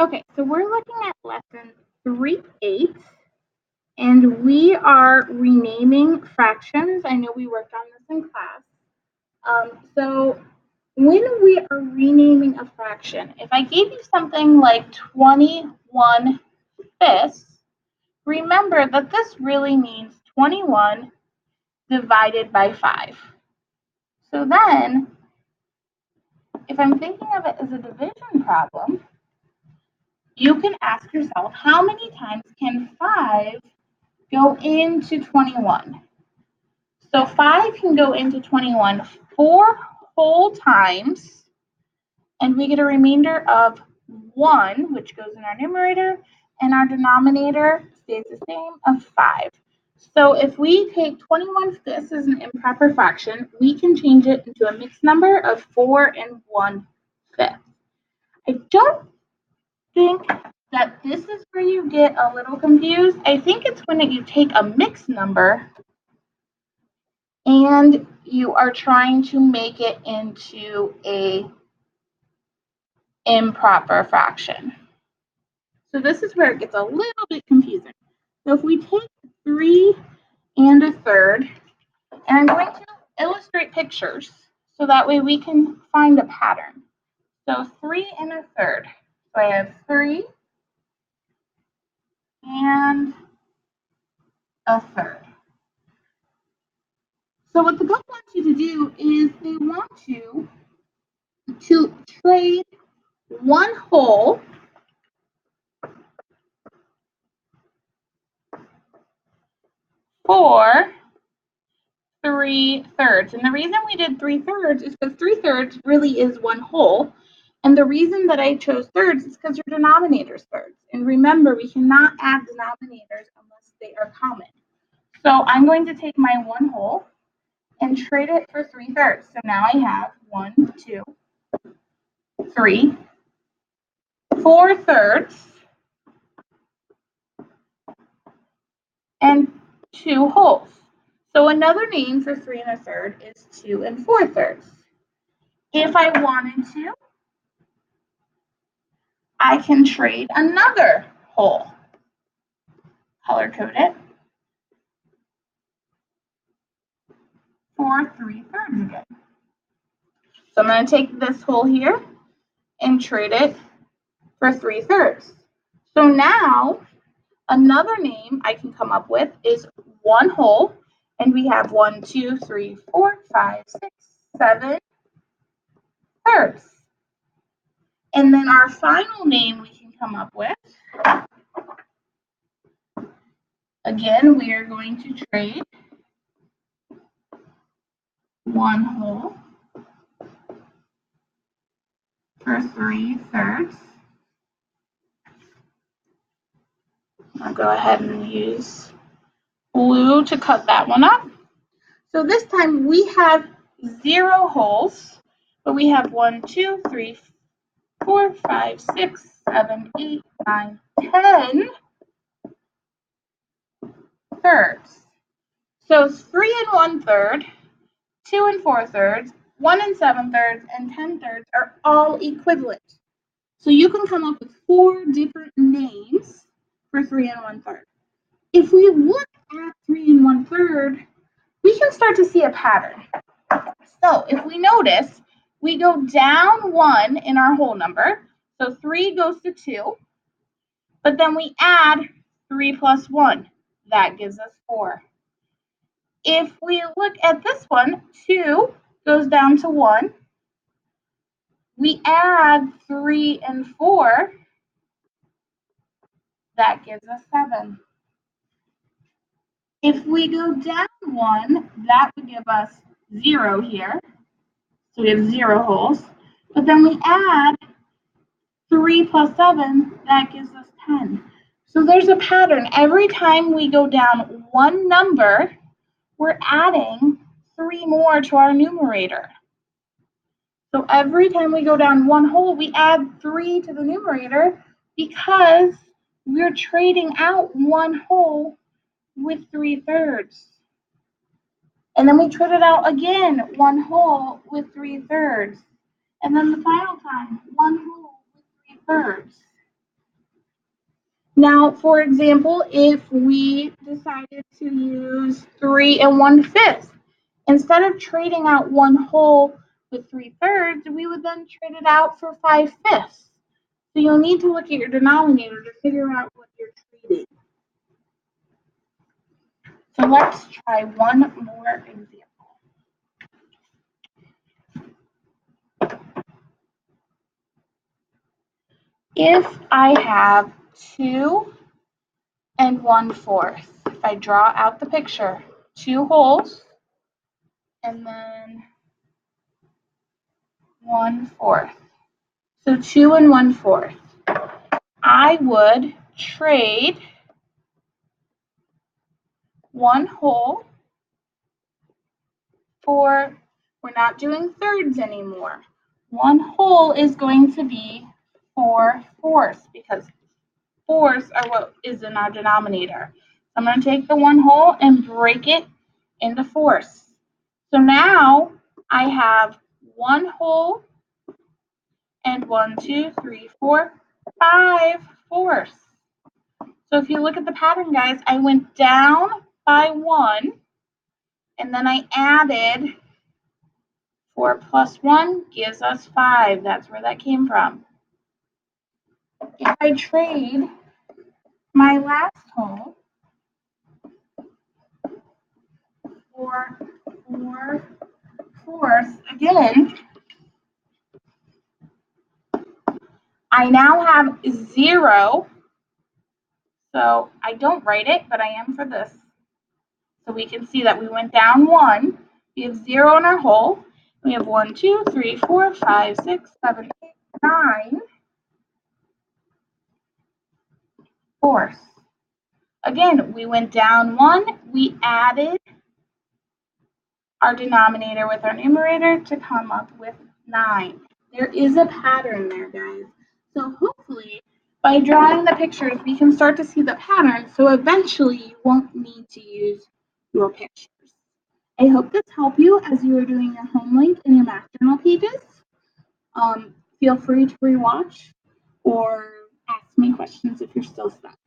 Okay, so we're looking at lesson 3.8, and we are renaming fractions. I know we worked on this in class. So when we are renaming a fraction, if I gave you something like 21/5, remember that this really means 21 divided by 5. So then, if I'm thinking of it as a division problem, you can ask yourself, how many times can 5 go into 21? So 5 can go into 21 4 whole times, and we get a remainder of 1, which goes in our numerator, and our denominator stays the same of 5. So if we take 21/5 as an improper fraction, we can change it into a mixed number of 4 1/5. I don't think that this is where you get a little confused. I think it's when you take a mixed number and you are trying to make it into a improper fraction. So this is where it gets a little bit confusing. So if we take 3 1/3, and I'm going to illustrate pictures so that way we can find a pattern. So 3 1/3. So I have 3 1/3. So what the book wants you to do is they want you to trade one whole for 3/3. And the reason we did 3/3 is because 3/3 really is one whole. And the reason that I chose thirds is because your denominator is thirds. And remember, we cannot add denominators unless they are common. So I'm going to take my one whole and trade it for 3/3. So now I have 1, 2, 3, 4/3, and 2 wholes. So another name for 3 1/3 is 2 4/3. If I wanted to, I can trade another whole. Color code it for 3/3 again. So I'm going to take this whole here and trade it for 3/3. So now another name I can come up with is one whole, and we have 1, 2, 3, 4, 5, 6, 7 thirds. And then our final name we can come up with, again, we are going to trade one whole for 3/3. I'll go ahead and use blue to cut that one up. So this time we have 0 wholes, but we have 1, 2, 3, 4, 5, 6, 7, 8, 9, 10 thirds. So 3 1/3, 2 4/3, 1 7/3, and 10 thirds are all equivalent. So you can come up with 4 different names for 3 1/3. If we look at 3 1/3, we can start to see a pattern. So if we notice, we go down 1 in our whole number. So 3 goes to 2, but then we add 3 plus 1. That gives us 4. If we look at this one, 2 goes down to 1. We add 3 and 4. That gives us 7. If we go down 1, that would give us 0 here. So we have 0 wholes. But then we add 3 plus 7, that gives us 10. So there's a pattern. Every time we go down one number, we're adding 3 more to our numerator. So every time we go down one whole, we add 3 to the numerator because we're trading out one whole with 3/3. And then we trade it out again, one whole with 3/3. And then the final time, one whole with 3/3. Now, for example, if we decided to use 3 1/5, instead of trading out 1 whole with 3/3, we would then trade it out for 5/5. So you'll need to look at your denominator to figure out what you're trading. So let's try one more example. If I have 2 1/4, if I draw out the picture, 2 wholes and then 1/4. So 2 1/4. I would trade 1 whole for, we're not doing thirds anymore. 1 whole is going to be 4/4 because 4s are what is in our denominator. I'm going to take the 1 whole and break it into 4s. So now I have 1 whole and 1, 2, 3, 4, 5 4s. So if you look at the pattern, guys, I went down by 1, and then I added 4 plus 1 gives us 5. That's where that came from. If I trade my last whole for 4/4, again, I now have 0. So I don't write it, but I am for this. So we can see that we went down 1. We have 0 in our whole. We have 1, 2, 3, 4, 5, 6, 7, 8, 9 fourths. Again, we went down 1. We added our denominator with our numerator to come up with 9. There is a pattern there, guys. So hopefully, by drawing the pictures, we can start to see the pattern, so eventually you won't need to use your pictures. I hope this helped you as you are doing your home link in your math journal pages. Feel free to rewatch or ask me questions if you're still stuck.